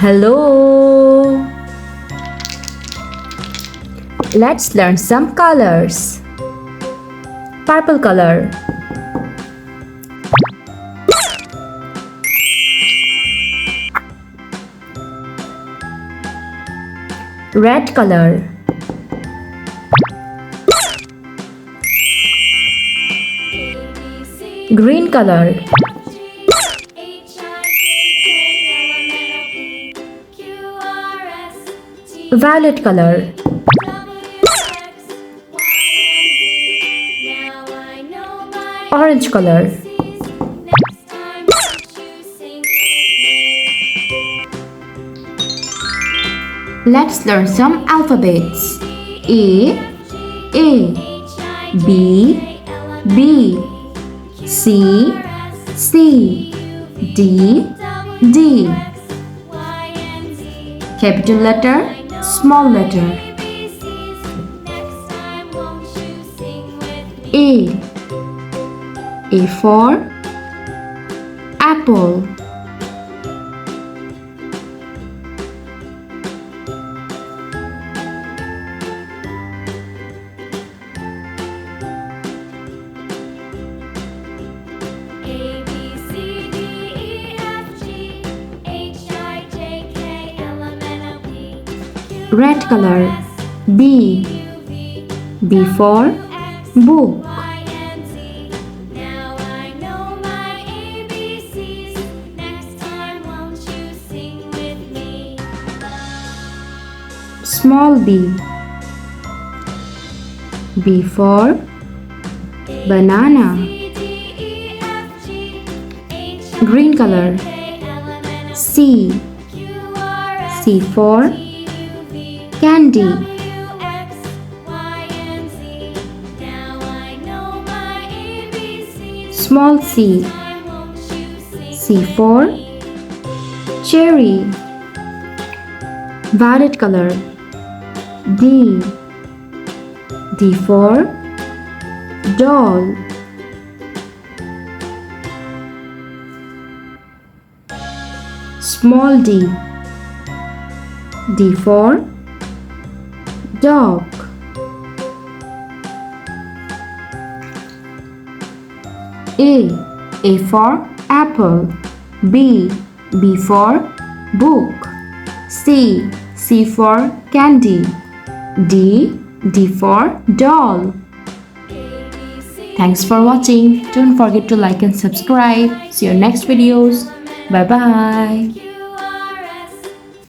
Hello! Let's learn some colors. Purple color, red color, green color, violet color, orange color, let's learn some alphabets. A, B, B, C, C, D, D. Capital letter, small letter. A for apple. Red color, B. B for book. Small b. B for banana. Green color, C. C for candy. Small c. C for cherry. Violet color, D. D for doll. Small d. D for dog. A for apple. B for book. C for candy. D for doll. Thanks for watching. Don't forget to like and subscribe. See you next videos. Bye bye.